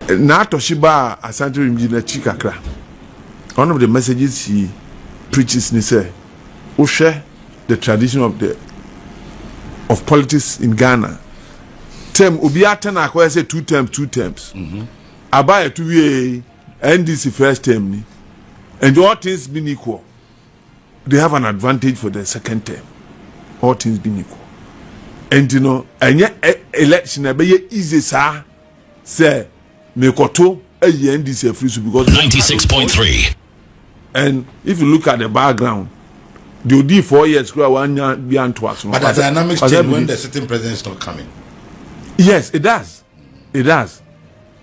Na Torshie Asante Rimjina Chikakra. One of the messages he preaches ni say, "O share the tradition of politics in Ghana. Term Obiata na kwa say 2 terms. Abaya 2 year NDC first term ni. And all things being equal, they have an advantage for the second term. All things being equal. And you know, and yet election be easy sir. Say Mekoto a NDC free because 96.3. And if you look at the background, they did 4 years grow 1 year beyond twice. But the dynamics change when the sitting president is not coming. Yes, it does. It does.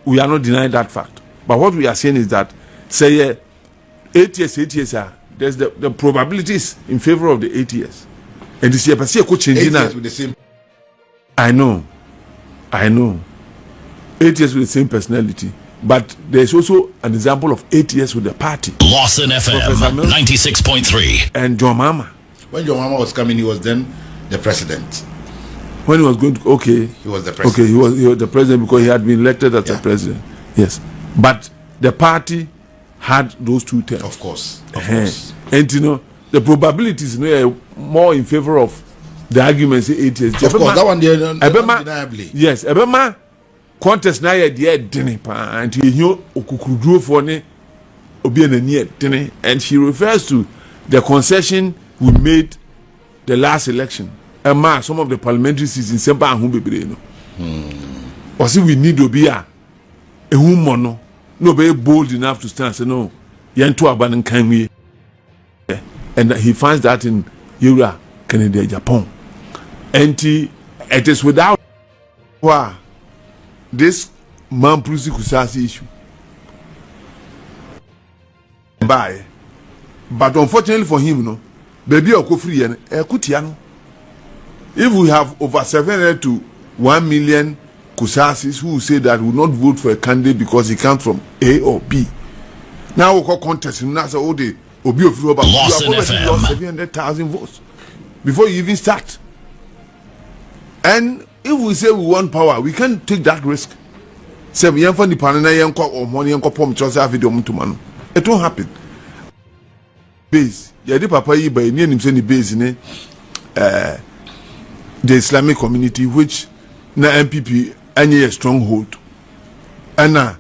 We are not denying that fact. But what we are saying is that say 8 years, there's the probabilities in favor of the 8 years. And this year, but see, could change 8 years with the same. I know. 8 years with the same personality. But there's also an example of 8 years with the party. Lawson FM 96.3. And John Mama. When John Mama was coming, he was then the president. When he was going to, he was the president. Okay, he was the president because he had been elected as the president. Yes. But the party had those 2 terms. Of course. And you know, the probabilities more in favor of the argument say 8 years. Of course, that one there, undeniably. Yes, Ebema contest na ye de dene pa and he okukuduro for ne obi anani dene, and she refers to the concession we made the last election. Emma some of the parliamentary seats in Sempa and Humbebre no. Or see we need obi a ehumo no be bold enough to stand say no yento aban kan wi. And he finds that in Yura Kennedy Agyapong. And it is without this man Prusi Kusasi issue. But unfortunately for him, no, baby or free and Kutiano. If we have over 700 to 1 million Kusasis who say that will not vote for a candidate because he comes from A or B. Now we call contest him now say all the Obi of Roba, you have already lost 700,000 votes before you even start. And if we say we want power, we can't take that risk. Say we for the panana yanko or money yanko pom chosa video mutumano. It won't happen. Base, yadi papa yi by near him say base in the Islamic community, which na MPP any a stronghold. And now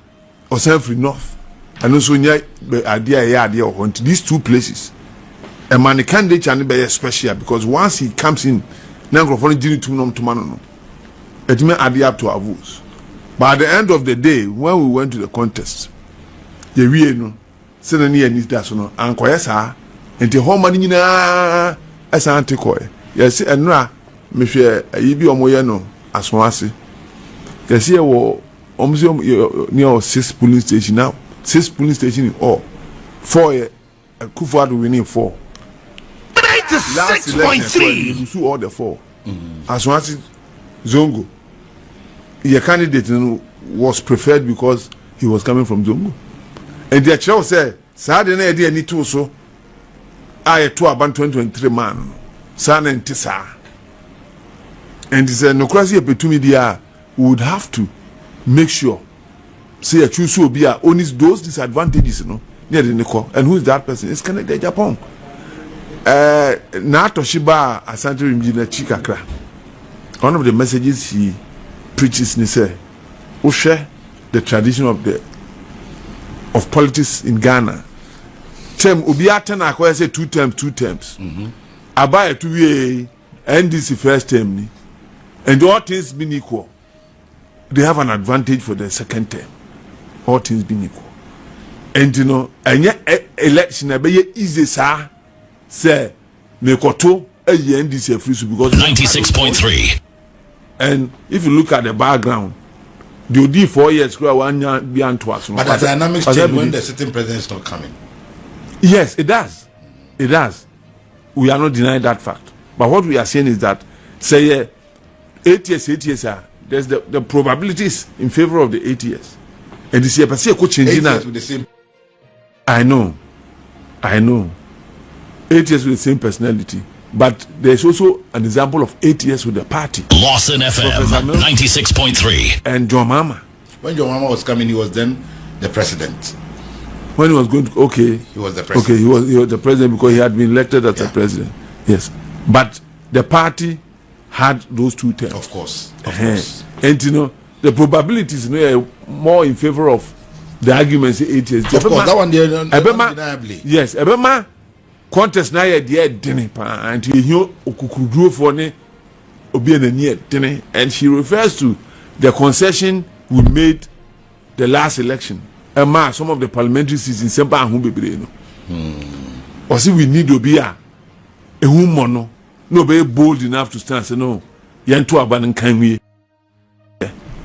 Osenfree North. And also idea or these 2 places. A man candidate can be special because once he comes in, now to man, it may add up to our votes. But at the end of the day, when we went to the contest, the real no, suddenly and that's no, and Koyasa, and the whole money na as an antiquary. Yes, and now, Monsieur Ibi Omoyano, as one say, yes, here were near 6 police station now. 6 police stations in all. 4 Kufuor winning 4. 96.3. You sue all the 4. As one Zongo, your candidate was preferred because he was coming from Zongo. And the child said, "Sadly, idea need to so. I to about 2023 man, son and Tissa." And he said, "No crazy media would have to make sure." Say a choose will be only those disadvantages, near the Nico. And who is that person? It's Canada Agyapong. Na Torshie Asante Rimjina Chikakra. One of the messages he preaches ni say, "O share the tradition of politics in Ghana. Term Obiata na kwa say 2 terms. Abaya 2 year NDC first term ni. And all things being equal, they have an advantage for the second term. All things being equal. And you know, and yet election be easy sir. Say Mekoto a NDC free because 96.3. And if you look at the background, they did 4 years grow 1 year beyond twice. But the dynamics change when the sitting president is not coming. Yes, it does. It does. We are not denying that fact. But what we are saying is that say 8 years, there's the probabilities in favor of the 8 years. And this year, but see, could change with the same. I know. 8 years with the same personality. But there's also an example of 8 years with the party. Lawson FM 96.3. And John Mama. When John Mama was coming, he was then the president. When he was going to, he was the president. Okay, he was the president because he had been elected as the president. Yes, but the party had those 2 terms. Of course, of course. And the probabilities more in favor of the arguments 8 years. Of course, that one there, undeniably. Yes, Ebema contest na ye de dene pa and he okukuduro for ne obi anani dene, and she refers to the concession we made the last election. Some of the parliamentary seats in Sempa and Humbebre. Or see, we need obi a humono no be bold enough to stand say no yanto aban kan we,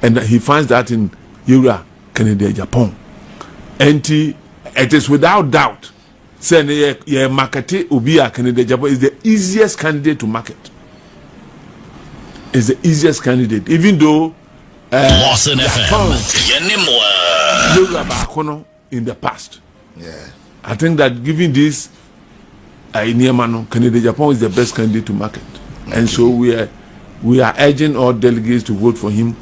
and he finds that in Yura Canada Agyapong. And it is without doubt say ye market obi a Canada Agyapong is the easiest candidate to market. Is the easiest candidate, even though Lawson FM in the past. Yeah, I think that given this Niemano, Canada Agyapong is the best candidate to market. Okay. And so we are urging all delegates to vote for him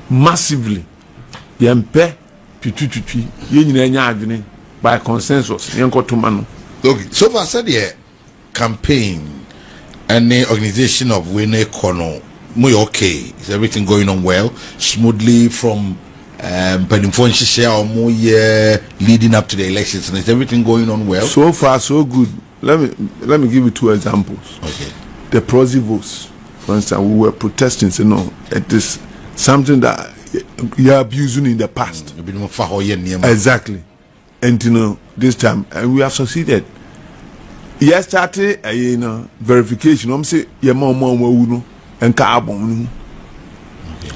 massively. Yempe by consensus. Okay, so far said the campaign and the organization of Wene Kono, okay, is everything going on well, smoothly from leading up to the elections, and is everything going on well? So far, so good. Let me give you 2 examples. Okay. The proxy votes, for instance, we were protesting, say no, it is something that you are abusing in the past. Exactly. And this time, and we have succeeded. Yesterday, verification. I'm saying, and carbon.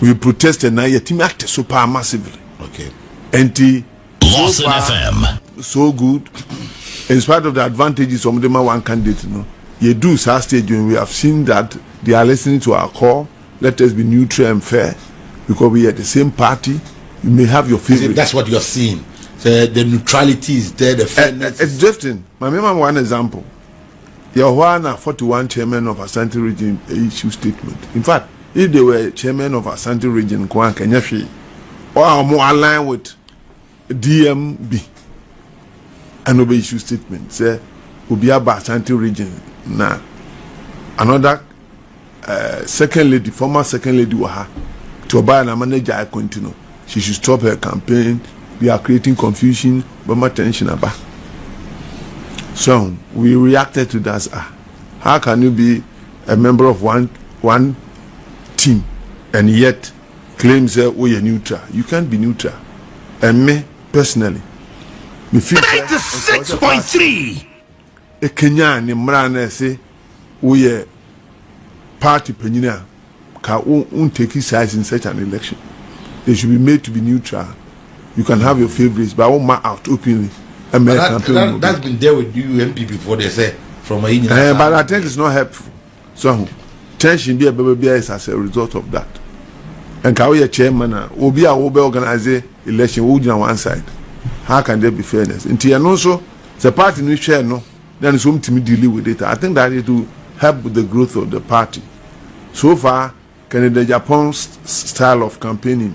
We protested now. Your team acted super massively. Okay. And Lawson FM so good. In spite of the advantages, some of them are one candidate. You do stage when we have seen that they are listening to our call. Let us be neutral and fair, because we are the same party. You may have your favorite. That's what you are seeing. So the neutrality is there. The fairness. It's drifting. My remember one example. Your 41 chairman of Asante region issue statement. In fact, if they were chairman of Asante region, or more aligned with DMB, and obey issue statement, say, Ubiaba Asante region. Now, another second lady, former second lady, Waha, to buy and manager, I continue. She should stop her campaign. We are creating confusion, but my tension about. So we reacted to that. How can you be a member of one team and yet claim that we are neutral? You can't be neutral. And me personally, me feel 96.3. A Kenyan in Mrana say we are party penina can take his sides in such an election. They should be made to be neutral. You can have your favorites, but I won't mark out openly. That's been there with you MP before, they say from a but I think it's not helpful. So tension be a baby is as a result of that. And can we a chairman will be organize election would on one side? How can there be fairness? In Tianoso, the party we share no, then it's home to me dealing with it. I think that it will help with the growth of the party. So far, Canada Agyapong's style of campaigning,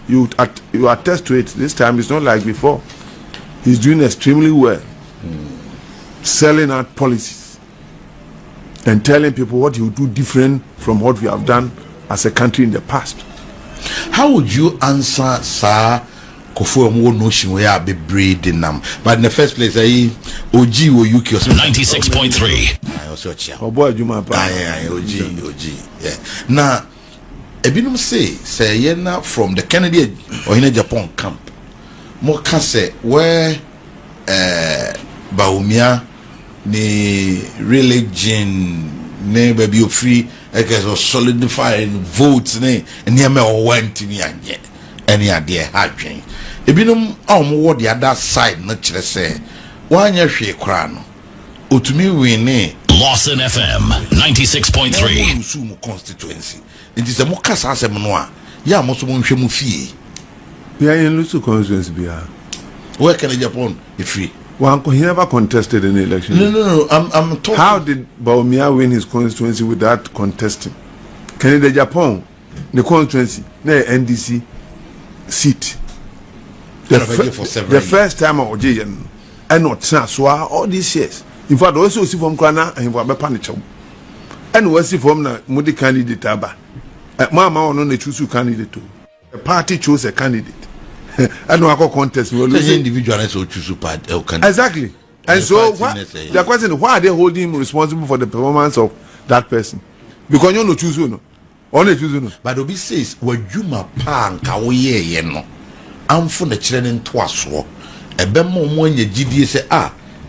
you attest to it. This time it's not like before. He's doing extremely well, selling out policies and telling people what he will do different from what we have done as a country in the past. How would you answer, sir? Kofu omo notion we are be breeding them, but in the first place, OG or UK 96.3. I also check. Oh boy, you my OG. Yeah. Now, ebinum say yena from the Kennedy or in Agyapong camp. Mo can say where Baumia ni religion ne baby free because solidifying votes ne and or went in anye any idea hadwen ebinum awmo the other side na kire say wanya hwe kra no otumi win Lawson FM 96.3 Musumu constituency it is a mo kasa asem no a ya mo so mo hwe mu fie. We are in Lusu constituency. Where can Agyapong be free? He never contested any election. No. I'm talking. How did Baumia win his constituency without contesting? Canada Agyapong, the constituency, the NDC seat. The first time I was and not so all these years. In fact, also see from Krana and Wabe Panichum. And we see from the Moody candidate Aba. Mama on the choose candidate too. The party chose a candidate. I know I call contest. We individual so choose party. Exactly. And so the question is, why are they holding him responsible for the performance of that person? Because you no choose no. Only choose no. But Obi says, when you ma pan kawoye no. I'm for the children twice. A bemo when ye GD say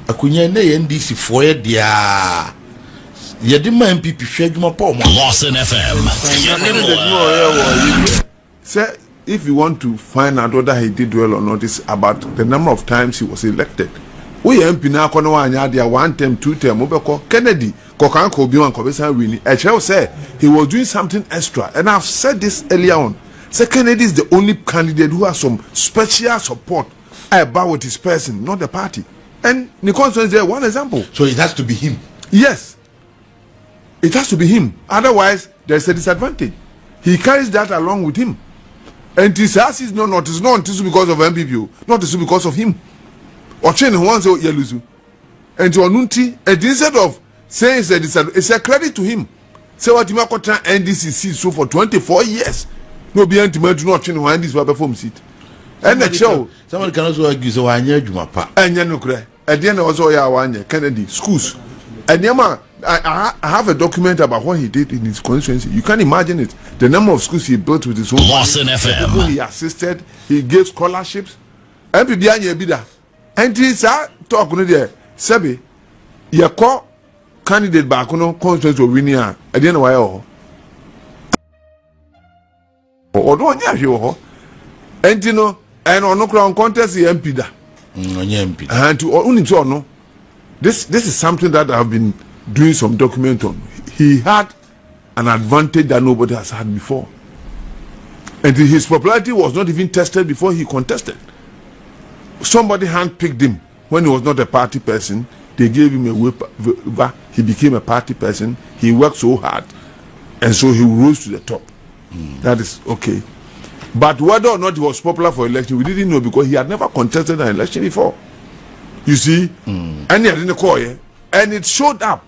akunye na NDC for dia ye de man MPP hwedwuma pa mo Lawson FM. Say if you want to find out whether he did well or not, it's about the number of times he was elected. We MP na kono wa anya dia 1 term 2 term obeko Kennedy kokan ko bi wan ko besan wini e chew say he was doing something extra, and I've said this earlier on. Say Kennedy is the only candidate who has some special support about with his person, not the party. And the constituency is one example. So it has to be him. Yes. It has to be him. Otherwise, there's a disadvantage. He carries that along with him. And this is not because of MPP, not because of him. Or change once you lose. And to Onunti, and instead of saying it's a credit to him. Say what you NDC so for 24 years. No be anti-man to not change one this will perform seat. And the show. Someone can also argue so I knew you and Yanukre. At the end also Kennedy schools. And Yama, I have a document about what he did in his constituency. You can't imagine it. The number of schools he built with his own Lawson FM. People he assisted, he gave scholarships. MPB bida. And he said talk no there. Sebi, you call candidate back no constituency winning at the end of why or don't you and you know and on no crown contest the MP da and to only no this is something that I've been doing some document on. He had an advantage that nobody has had before, and his popularity was not even tested before he contested. Somebody handpicked him when he was not a party person. They gave him a waiver. He became a party person. He worked so hard, and so he rose to the top. That is okay. But whether or not he was popular for election, we didn't know because he had never contested an election before. You see? And he didn't call it. And it showed up.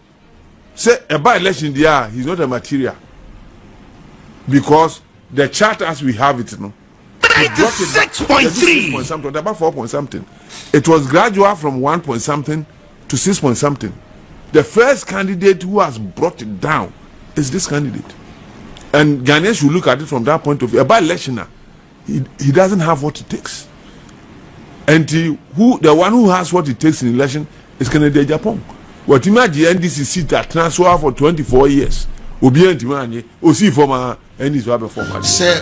Say, a by-election, he's not a material. Because the chart as we have it, 96.3! About 4 point something. It was gradual from 1 point something to 6 point something. The first candidate who has brought it down is this candidate. And Ghanaians should look at it from that point of view. A by-electioner, he doesn't have what it takes. And the one who has what it takes in election is Kennedy Agyapong. What imagine NDC seat that transfer for 24 years. Obi antimanye, osi former NDC former. Say,